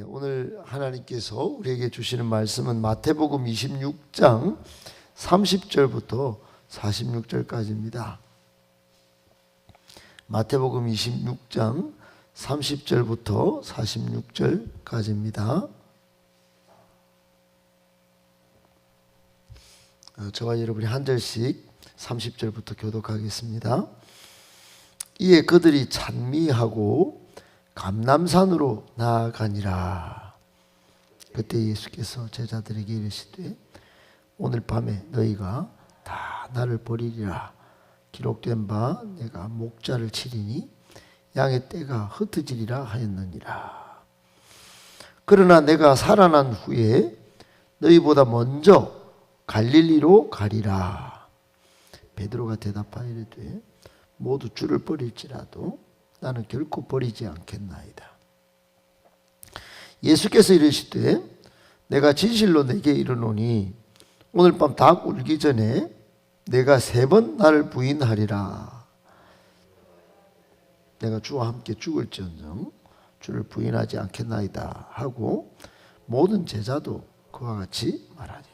오늘 하나님께서 우리에게 주시는 말씀은 마태복음 26장 30절부터 46절까지입니다. 마태복음 26장 30절부터 46절까지입니다. 저와 여러분이 한 절씩 30절부터 교독하겠습니다. 이에 그들이 찬미하고 감람산으로 나아가니라. 그때 예수께서 제자들에게 이르시되 오늘 밤에 너희가 다 나를 버리리라. 기록된 바 내가 목자를 치리니 양의 떼가 흩어지리라 하였느니라. 그러나 내가 살아난 후에 너희보다 먼저 갈릴리로 가리라. 베드로가 대답하여 이르되 모두 주를 버릴지라도 나는 결코 버리지 않겠나이다. 예수께서 이르시되 내가 진실로 내게 이르노니 오늘 밤 닭 울기 전에 내가 3번 나를 부인하리라. 내가 주와 함께 죽을지언정 주를 부인하지 않겠나이다 하고 모든 제자도 그와 같이 말하니라.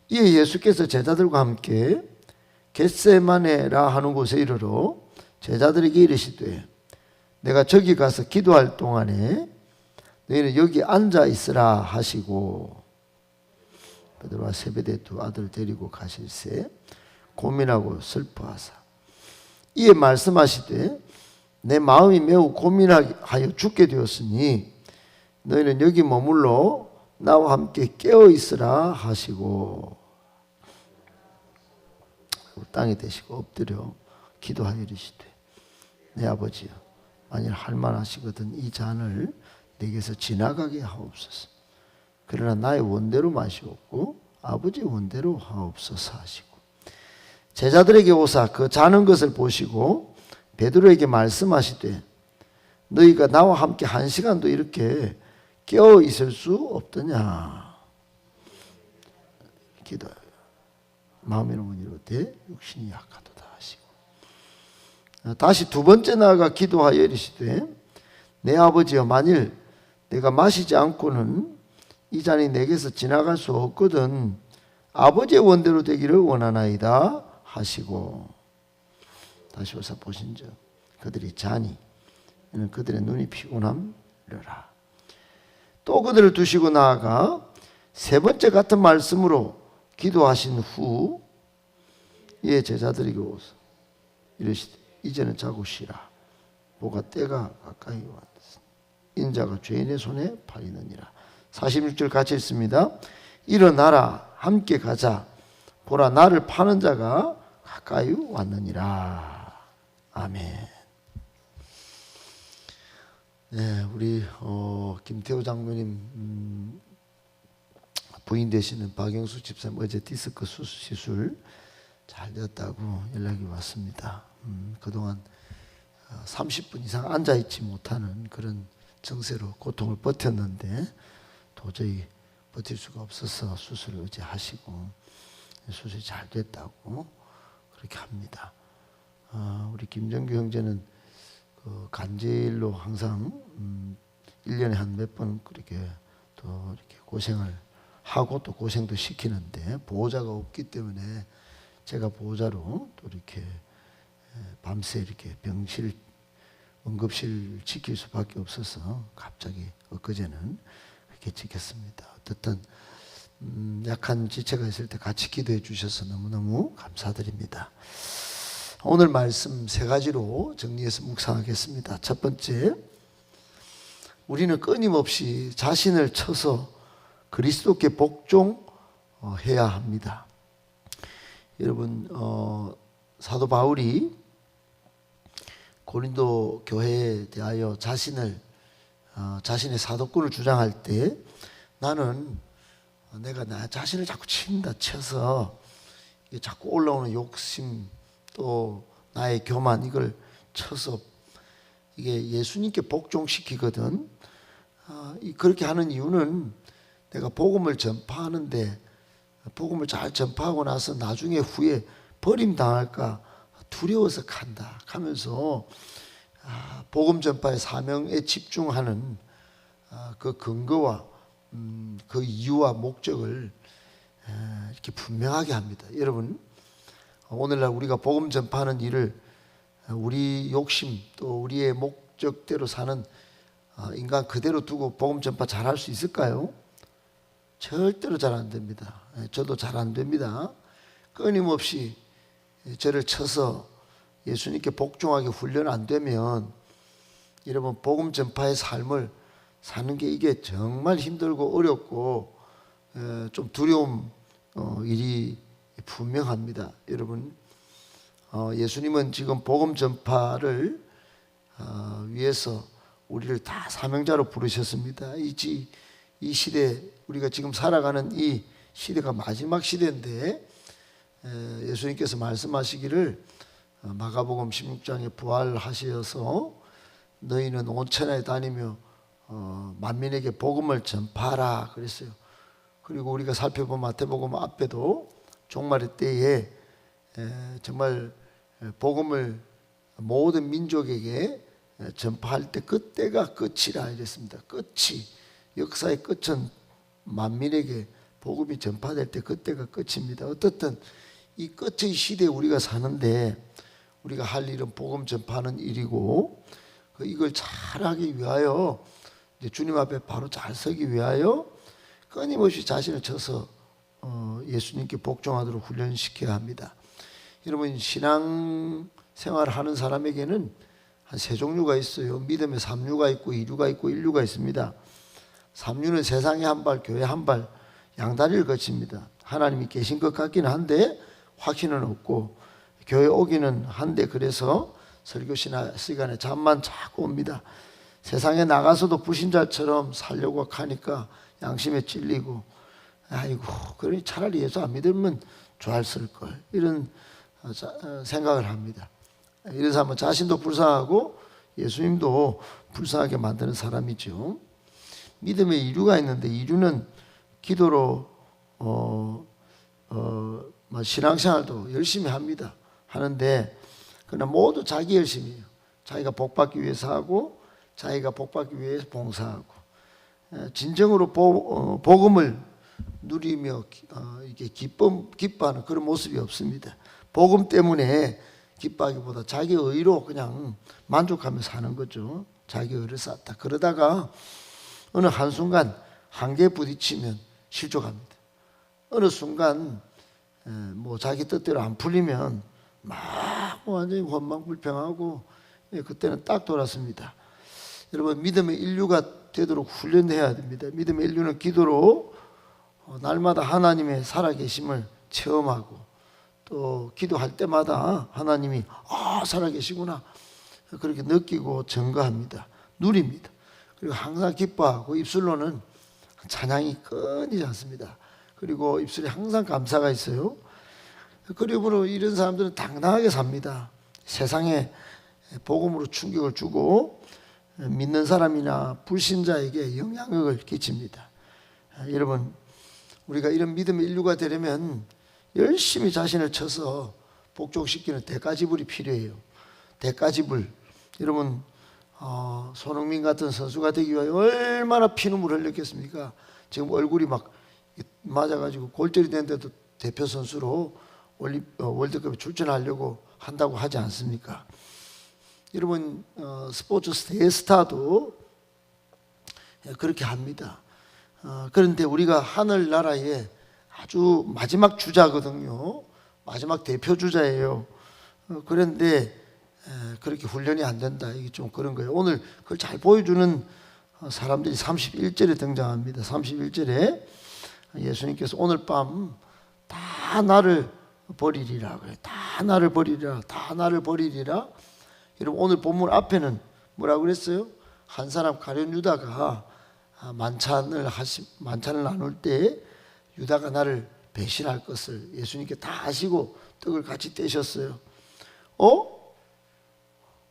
이에 예수께서 제자들과 함께 겟세마네라 하는 곳에 이르러 제자들에게 이르시되 내가 저기 가서 기도할 동안에 너희는 여기 앉아 있으라 하시고 베드로와 세베대 두 아들 데리고 가실새 고민하고 슬퍼하사 이에 말씀하시되 내 마음이 매우 고민하여 죽게 되었으니 너희는 여기 머물러 나와 함께 깨어 있으라 하시고 땅에 대시고 엎드려 기도하여 이르시되 내 아버지여 만일 할만하시거든 이 잔을 내게서 지나가게 하옵소서. 그러나 나의 원대로 마시옵고 아버지의 원대로 하옵소서 하시고 제자들에게 오사 그 자는 것을 보시고 베드로에게 말씀하시되 너희가 나와 함께 1시간도 이렇게 깨어 있을 수 없더냐. 기도하여 마음에는 이르되 육신이 약하도다 하시고 다시 2번째 나아가 기도하여 이르시되 내 아버지여 만일 내가 마시지 않고는 이 잔이 내게서 지나갈 수 없거든 아버지의 원대로 되기를 원하나이다 하시고 다시 오사 보신즉 그들이 자니 이는 그들의 눈이 피곤함이라. 또 그들을 두시고 나아가 3번째 같은 말씀으로 기도하신 후 이에 제자들에게 오서 이르시되 이제는 자고 쉬라. 보가 때가 가까이 왔으니 인자가 죄인의 손에 팔리느니라. 46절 같이 읽습니다. 일어나라 함께 가자. 보라 나를 파는 자가 가까이 왔느니라. 아멘. 네, 우리 김태호 장로님 부인 되시는 박영수 집사님 어제 디스크 시술 잘 되었다고 연락이 왔습니다. 그동안 30분 이상 앉아있지 못하는 그런 증세로 고통을 버텼는데 도저히 버틸 수가 없어서 수술을 어제 하시고 수술이 잘 됐다고 그렇게 합니다. 우리 김정규 형제는 그 간질로 항상 1년에 한 몇 번 그렇게 또 이렇게 고생을 하고 또 고생도 시키는데 보호자가 없기 때문에 제가 보호자로 또 이렇게 밤새 이렇게 병실 응급실 지킬 수밖에 없어서 갑자기 엊그제는 그렇게 지켰습니다. 어떻든 약한 지체가 있을 때 같이 기도해 주셔서 너무너무 감사드립니다. 오늘 말씀 3가지로 정리해서 묵상하겠습니다. 첫 번째, 우리는 끊임없이 자신을 쳐서 그리스도께 복종해야 합니다. 여러분 사도 바울이 고린도 교회에 대하여 자신의 사도권을 주장할 때 나는 내가 나 자신을 자꾸 친다 쳐서 자꾸 올라오는 욕심 또 나의 교만 이걸 쳐서 이게 예수님께 복종시키거든. 그렇게 하는 이유는 내가 복음을 전파하는데 복음을 잘 전파하고 나서 나중에 후에 버림당할까 두려워서 간다 하면서 복음 전파의 사명에 집중하는 그 근거와 그 이유와 목적을 이렇게 분명하게 합니다. 여러분, 오늘날 우리가 복음 전파하는 일을 우리 욕심 또 우리의 목적대로 사는 인간 그대로 두고 복음 전파 잘할 수 있을까요? 절대로 잘 안 됩니다. 저도 잘 안 됩니다. 끊임없이 저를 쳐서 예수님께 복종하게 훈련 안 되면 여러분 복음 전파의 삶을 사는 게 이게 정말 힘들고 어렵고 좀 두려운 일이 분명합니다. 여러분, 예수님은 지금 복음 전파를 위해서 우리를 다 사명자로 부르셨습니다. 이 시대, 우리가 지금 살아가는 이 시대가 마지막 시대인데 예수님께서 말씀하시기를 마가복음 16장에 부활하셔서 너희는 온 천하에 다니며 만민에게 복음을 전파하라 그랬어요. 그리고 우리가 살펴본 마태복음 앞에도 종말의 때에 정말 복음을 모든 민족에게 전파할 때 그때가 끝이라 이랬습니다. 끝이, 역사의 끝은 만민에게 복음이 전파될 때 그때가 끝입니다. 어떻든 이 끝의 시대에 우리가 사는데 우리가 할 일은 복음 전파하는 일이고 이걸 잘하기 위하여 이제 주님 앞에 바로 잘 서기 위하여 끊임없이 자신을 쳐서 예수님께 복종하도록 훈련시켜야 합니다. 여러분, 신앙 생활을 하는 사람에게는 한 세 종류가 있어요. 믿음의 3류가 있고 2류가 있고 1류가 있습니다. 3류는 세상에 한 발, 교회 한 발, 양다리를 거칩니다. 하나님이 계신 것 같기는 한데 확신은 없고 교회 오기는 한데 그래서 설교 시간에 잠만 자고 옵니다. 세상에 나가서도 불신자처럼 살려고 하니까 양심에 찔리고 아이고 그러니 차라리 예수 안 믿으면 좋았을걸 이런 생각을 합니다. 이런 사람은 자신도 불쌍하고 예수님도 불쌍하게 만드는 사람이죠. 믿음의 2류가 있는데 2류는 기도로 신앙생활도 열심히 합니다. 하는데 그러나 모두 자기 열심이에요. 자기가 복받기 위해서 하고 자기가 복받기 위해서 봉사하고 진정으로 복음을 누리며 이게 기뻐하는 그런 모습이 없습니다. 복음 때문에 기뻐하기보다 자기 의로 그냥 만족하며 사는 거죠. 자기 의를 쌓다. 그러다가 어느 한순간 한계에 부딪히면 실족합니다. 어느 순간 자기 뜻대로 안 풀리면 막 완전히 원망불평하고 그때는 딱 돌았습니다. 여러분, 믿음의 인류가 되도록 훈련해야 됩니다. 믿음의 인류는 기도로 날마다 하나님의 살아계심을 체험하고 또 기도할 때마다 하나님이 살아계시구나 그렇게 느끼고 증거합니다. 누립니다. 그리고 항상 기뻐하고 입술로는 찬양이 끊이지 않습니다. 그리고 입술에 항상 감사가 있어요. 그리고 이런 사람들은 당당하게 삽니다. 세상에 복음으로 충격을 주고 믿는 사람이나 불신자에게 영향력을 끼칩니다. 여러분, 우리가 이런 믿음의 인류가 되려면 열심히 자신을 쳐서 복종시키는 대가지불이 필요해요. 대가지불. 여러분, 손흥민 같은 선수가 되기 위해 얼마나 피눈물 흘렸겠습니까? 지금 얼굴이 막 맞아가지고 골절이 됐는데도 대표 선수로 월드컵에 출전하려고 한다고 하지 않습니까? 여러분, 스포츠 대스타도 그렇게 합니다. 그런데 우리가 하늘나라의 아주 마지막 주자거든요. 마지막 대표 주자예요. 그런데 그렇게 훈련이 안 된다. 이게 좀 그런 거예요. 오늘 그걸 잘 보여주는 사람들이 31절에 등장합니다. 31절에 예수님께서 오늘 밤 다 나를 버리리라 그래요. 다 나를 버리리라. 다 나를 버리리라. 여러분, 오늘 본문 앞에는 뭐라고 그랬어요? 한 사람 가룟 유다가 만찬을 나눌 때 유다가 나를 배신할 것을 예수님께 다 아시고 떡을 같이 떼셨어요.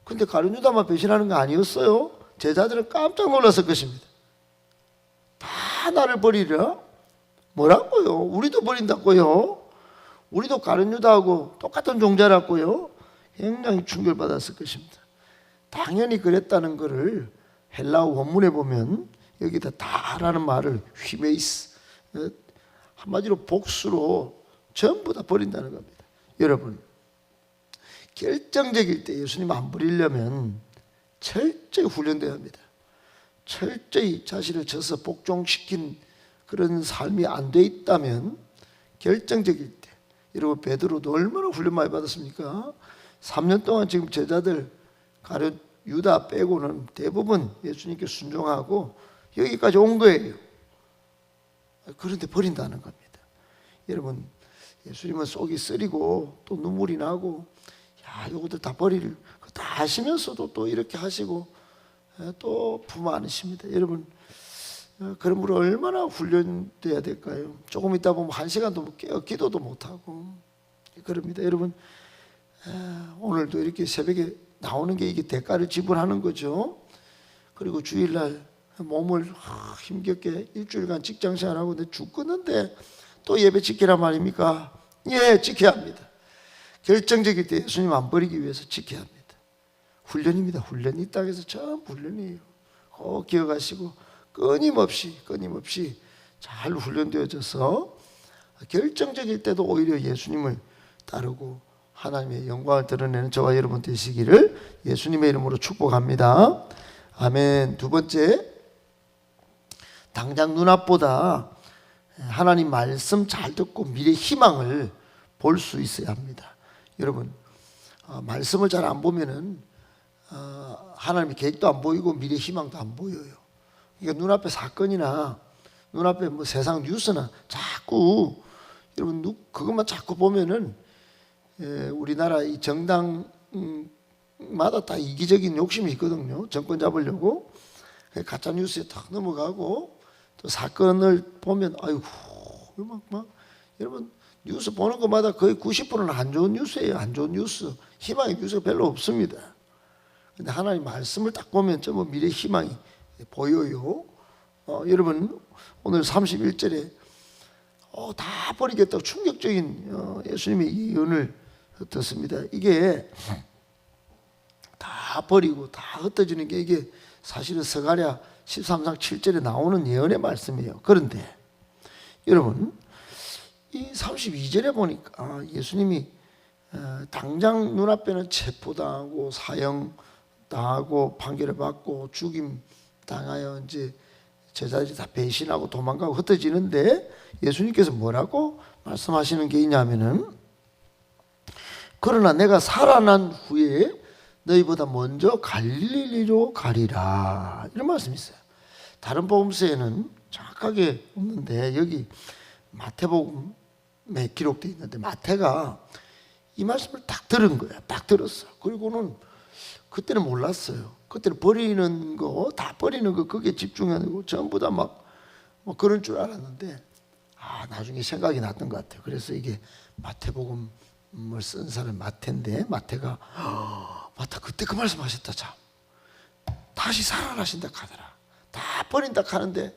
근데 가룟 유다만 배신하는 거 아니었어요? 제자들은 깜짝 놀랐을 것입니다. 다 나를 버리리라? 뭐라고요? 우리도 버린다고요? 우리도 가룟 유다하고 똑같은 종자라고요? 굉장히 충격받았을 것입니다. 당연히 그랬다는 것을 헬라어 원문에 보면 여기다 다라는 말을 휘메이스, 한마디로 복수로 전부 다 버린다는 겁니다. 여러분, 결정적일 때 예수님 안 버리려면 철저히 훈련돼야 합니다. 철저히 자신을 져서 복종시킨 그런 삶이 안 돼 있다면 결정적일 때, 여러분 베드로도 얼마나 훈련 많이 받았습니까? 3년 동안 지금 제자들 가룟 유다 빼고는 대부분 예수님께 순종하고 여기까지 온 거예요. 그런데 버린다는 겁니다. 여러분, 예수님은 속이 쓰리고 또 눈물이 나고, 야, 이것들 다 버릴 다 하시면서도 또 이렇게 하시고 또 품 안으십니다. 여러분, 그런 분은 얼마나 훈련돼야 될까요? 조금 있다 보면 1시간도 깨어 기도도 못하고 그럽니다. 여러분, 오늘도 이렇게 새벽에 나오는 게 이게 대가를 지불하는 거죠. 그리고 주일날 몸을 힘겹게 일주일간 직장생활하고 내 죽겠는데 또 예배 지키란 말입니까? 예, 지켜야 합니다. 결정적일 때 예수님 안 버리기 위해서 지켜야 합니다. 훈련입니다. 훈련이 이 땅에서 전부 훈련이에요. 꼭 기억하시고 끊임없이 잘 훈련되어져서 결정적일 때도 오히려 예수님을 따르고 하나님의 영광을 드러내는 저와 여러분 되시기를 예수님의 이름으로 축복합니다. 아멘. 두 번째, 당장 눈앞보다 하나님 말씀 잘 듣고 미래 희망을 볼 수 있어야 합니다. 여러분, 말씀을 잘 안 보면은 하나님의 계획도 안 보이고 미래 희망도 안 보여요. 그러니까 눈앞에 사건이나 눈앞에 뭐 세상 뉴스나 자꾸 여러분 그것만 자꾸 보면은 우리나라 이 정당마다 다 이기적인 욕심이 있거든요. 정권 잡으려고 가짜 뉴스에 탁 넘어가고 또 사건을 보면 아이고 막 여러분 뉴스 보는 것마다 거의 90%는 안 좋은 뉴스예요. 안 좋은 뉴스, 희망의 뉴스가 별로 없습니다. 근데 하나님 말씀을 딱 보면 전부 미래 희망이 보여요. 여러분 오늘 31절에 다 버리겠다고 충격적인 예수님의 예언을 듣습니다. 이게 다 버리고 다 흩어지는 게 이게 사실은 스가랴 13장 7절에 나오는 예언의 말씀이에요. 그런데 여러분 이 32절에 보니까 예수님이 당장 눈앞에는 체포당하고 사형당하고 판결을 받고 죽임 당하여 이제 제자들이 다 배신하고 도망가고 흩어지는데 예수님께서 뭐라고 말씀하시는 게 있냐면은 그러나 내가 살아난 후에 너희보다 먼저 갈릴리로 가리라 이런 말씀이 있어요. 다른 복음서에는 정확하게 없는데 여기 마태복음에 기록되어 있는데 마태가 이 말씀을 딱 들은 거야. 딱 들었어. 그리고는 그때는 몰랐어요. 그때는 버리는 거, 다 버리는 거, 그게 집중하고 전부 다 막 뭐 그런 줄 알았는데, 나중에 생각이 났던 것 같아요. 그래서 이게 마태복음을 쓴 사람 마태인데, 마태가, 마태 그때 그 말씀 하셨다, 참. 다시 살아나신다 하더라. 다 버린다 하는데,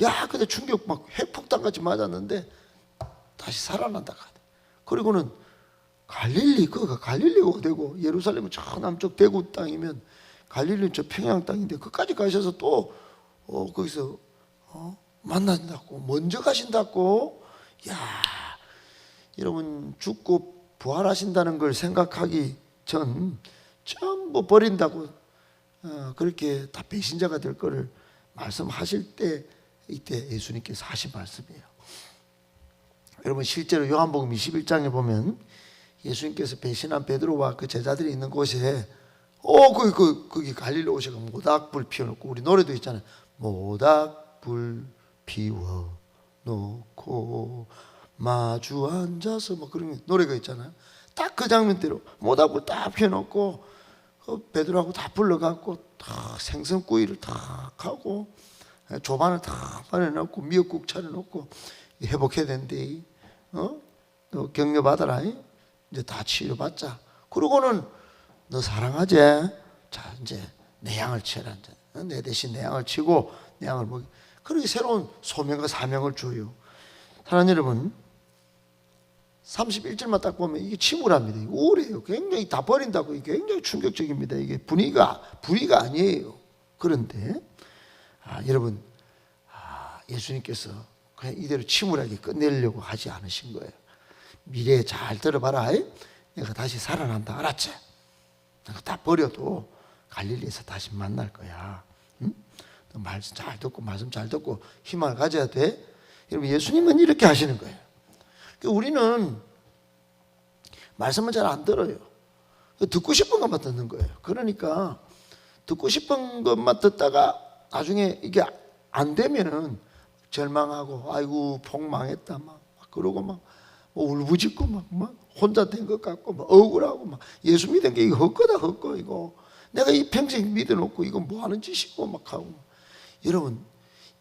야, 그때 충격 막 핵폭탄 같이 맞았는데, 다시 살아난다 하더라. 그리고는 그가 갈릴리가 되고, 예루살렘은 저 남쪽 대구 땅이면, 갈릴리는 저 평양 땅인데 그까지 가셔서 또 거기서 만난다고 먼저 가신다고. 야, 여러분 죽고 부활하신다는 걸 생각하기 전 전부 버린다고 그렇게 다 배신자가 될 거를 말씀하실 때 이때 예수님께서 하신 말씀이에요. 여러분 실제로 요한복음 21장에 보면 예수님께서 배신한 베드로와 그 제자들이 있는 곳에 거기 갈릴리 오셔가 모닥불 피워놓고 우리 노래도 있잖아요. 모닥불 피워놓고 마주 앉아서 뭐 그런 노래가 있잖아요. 딱 그 장면대로 모닥불 딱 피워놓고 베드로하고 다 불러갖고 딱 생선구이를 딱 하고 조반을 딱 마련해놓고 미역국 차려놓고 회복해야 된대. 너 격려 받아라. 이제 다 치료받자. 그러고는 너 사랑하지? 자 이제 내 양을 치라. 내 대신 내 양을 치고 내 양을 먹이. 그렇게 새로운 소명과 사명을 줘요. 사랑하는 여러분 31절만 딱 보면 이게 침울합니다. 이게 우울해요. 굉장히 다 버린다고 이게 굉장히 충격적입니다. 이게 분위기가 아니에요. 그런데 여러분 예수님께서 그냥 이대로 침울하게 끝내려고 하지 않으신 거예요. 미래에 잘 들어봐라. 내가 다시 살아난다. 알았지? 내가 다 버려도 갈릴리에서 다시 만날 거야. 응? 너 말씀 잘 듣고 말씀 잘 듣고 희망을 가져야 돼. 여러분, 예수님은 이렇게 하시는 거예요. 우리는 말씀은 잘 안 들어요. 듣고 싶은 것만 듣는 거예요. 그러니까 듣고 싶은 것만 듣다가 나중에 이게 안 되면은 절망하고 아이고 폭망했다 막 그러고 막 울부짖고 막 혼자 된 것 같고 막 억울하고 막 예수 믿은 게 이거 헛거다 헛거 이거 내가 이 평생 믿어놓고 이거 뭐 하는 짓이고 막 하고. 여러분,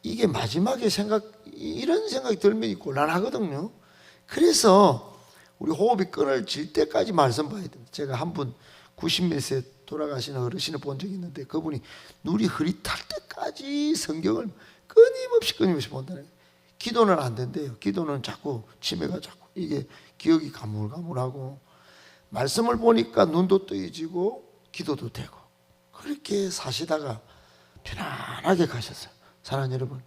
이게 마지막에 이런 생각이 들면 곤란하거든요. 그래서 우리 호흡이 끊어질 때까지 말씀 봐야 됩니다. 제가 한 분 90몇 세 돌아가시는 어르신을 본 적이 있는데 그분이 눈이 흐릿할 때까지 성경을 끊임없이 본다는 거예요. 기도는 안 된대요. 기도는 자꾸 치매가 자꾸 이게 기억이 가물가물하고 말씀을 보니까 눈도 뜨이지고 기도도 되고 그렇게 사시다가 편안하게 가셨어요. 사랑하는 여러분,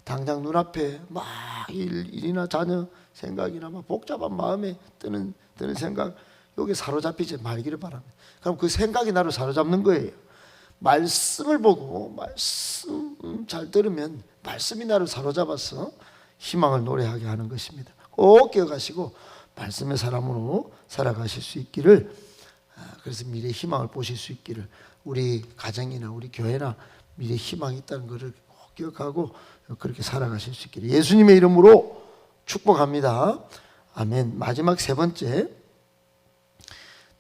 당장 눈앞에 막 일이나 자녀 생각이나 막 복잡한 마음에 드는 생각 여기 사로잡히지 말기를 바랍니다. 그럼 그 생각이 나를 사로잡는 거예요. 말씀을 보고 말씀 잘 들으면 말씀이 나를 사로잡아서 희망을 노래하게 하는 것입니다. 꼭 기억하시고 말씀의 사람으로 살아가실 수 있기를, 그래서 미래의 희망을 보실 수 있기를, 우리 가정이나 우리 교회나 미래의 희망이 있다는 것을 꼭 기억하고 그렇게 살아가실 수 있기를 예수님의 이름으로 축복합니다. 아멘. 마지막 세 번째,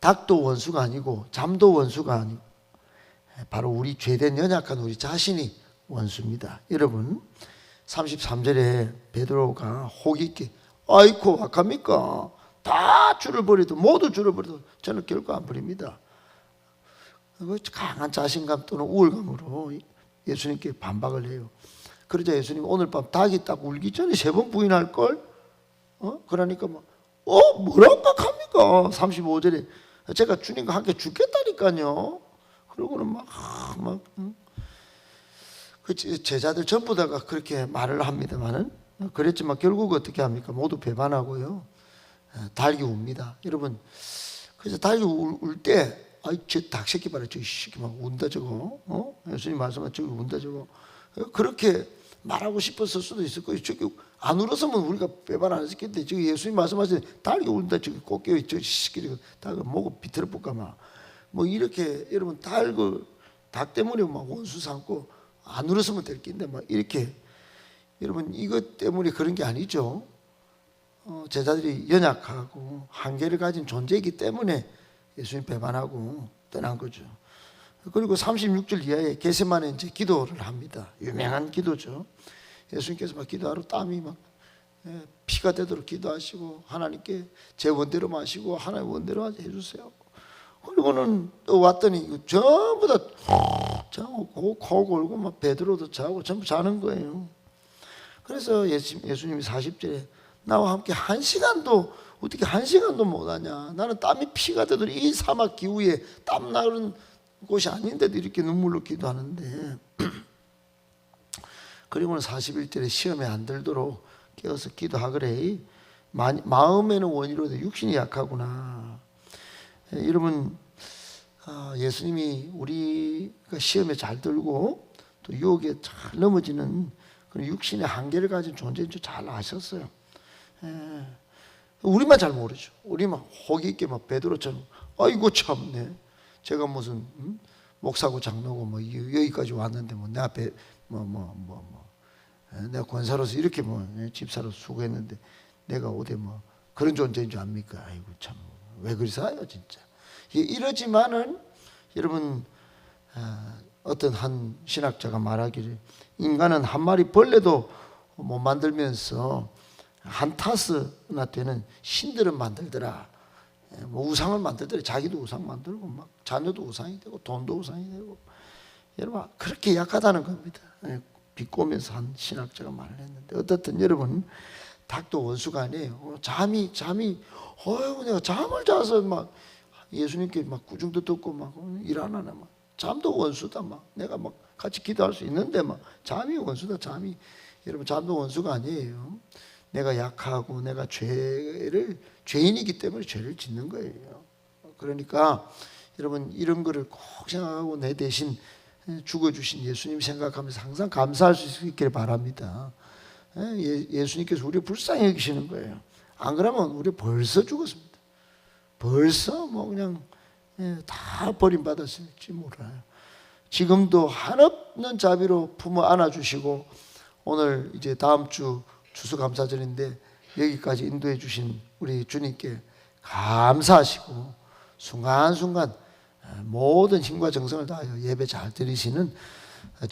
닭도 원수가 아니고 잠도 원수가 아니고 바로 우리 죄된 연약한 우리 자신이 원수입니다. 여러분, 33절에 베드로가 호기있게 아이고 악합니까? 다 줄을 버려도 모두 줄을 버려도 저는 결코 안 버립니다. 강한 자신감 또는 우월감으로 예수님께 반박을 해요. 그러자 예수님 오늘 밤 닭이 딱 울기 전에 3번 부인할걸? 그러니까 뭐라고 합니까? 35절에 제가 주님과 함께 죽겠다니까요. 그러고는 그 제자들 전부 다가 그렇게 말을 합니다만은 그랬지만 결국 어떻게 합니까? 모두 배반하고요. 닭이 웁니다. 여러분, 그래서 닭이 울 때 아이 저 닭새끼 봐라 저 새끼 막 운다 저거. 예수님 말씀은 저기 운다 저거. 그렇게 말하고 싶었을 수도 있을 거예요. 저기 안 울었으면 우리가 배반 안 했을 텐데 저기 예수님 말씀하시는 닭이 운다 저기 꽃게요 저 새끼 닭을 목을 비틀어 볼까 뭐 이렇게 여러분 닭 때문에 막 원수 삼고 안 울었으면 될 텐데 막 이렇게 여러분 이것 때문에 그런 게 아니죠. 제자들이 연약하고 한계를 가진 존재이기 때문에 예수님 배반하고 떠난 거죠. 그리고 36절 이하에 겟세마네 이제 기도를 합니다. 유명한 기도죠. 예수님께서 막 기도하러 땀이 막 피가 되도록 기도하시고 하나님께 제 원대로 마시고 하나님 원대로 해주세요. 그리고는 또 왔더니 전부 다 자고 코 골고 막 베드로도 자고 전부 자는 거예요. 그래서 예수님이 40절에 나와 함께 1시간도 어떻게 1시간도 못하냐. 나는 땀이 피가 되도록 이 사막 기후에 땀 나는 곳이 아닌데도 이렇게 눈물로 기도하는데 그리고는 41절에 시험에 안 들도록 깨어서 기도하거래. 마음에는 원이로도 육신이 약하구나. 여러분, 예수님이 우리가 시험에 잘 들고 또 유혹에 잘 넘어지는 그런 육신의 한계를 가진 존재인 줄 잘 아셨어요. 우리만 잘 모르죠. 우리만 호기 있게 막 베드로처럼 아이고 참네. 제가 무슨 목사고 장로고 뭐 여기까지 왔는데 뭐 내 앞에 내가 권사로서 이렇게 집사로 수고했는데 내가 어디 그런 존재인 줄 압니까? 아이고 참 왜 그러세요 진짜. 이러지만은 여러분 어떤 한 신학자가 말하기를 인간은 한 마리 벌레도 못 만들면서 한 타스나 되는 신들은 만들더라. 우상을 만들더라. 자기도 우상 만들고 막 자녀도 우상이 되고 돈도 우상이 되고. 여러분 그렇게 약하다는 겁니다. 비꼬면서 한 신학자가 말을 했는데 어떻든 여러분 닭도 원수가 아니에요. 잠이 어이구 내가 잠을 자서 막 예수님께 막 구중도 듣고 막 일 안 하나 막 잠도 원수다 막 내가 막 같이 기도할 수 있는데 막 잠이 원수다 잠이. 여러분 잠도 원수가 아니에요. 내가 약하고 내가 죄인이기 때문에 죄를 짓는 거예요. 그러니까 여러분 이런 거를 꼭 생각하고 내 대신 죽어주신 예수님 생각하면서 항상 감사할 수 있기를 바랍니다. 예수님께서 우리 불쌍히 여기시는 거예요. 안 그러면 우리 벌써 죽었습니다. 벌써 뭐 그냥 다 버림받았을지 몰라요. 지금도 한없는 자비로 품어 안아주시고 오늘 이제 다음 주 추수감사절인데 여기까지 인도해 주신 우리 주님께 감사하시고 순간순간 모든 힘과 정성을 다하여 예배 잘 드리시는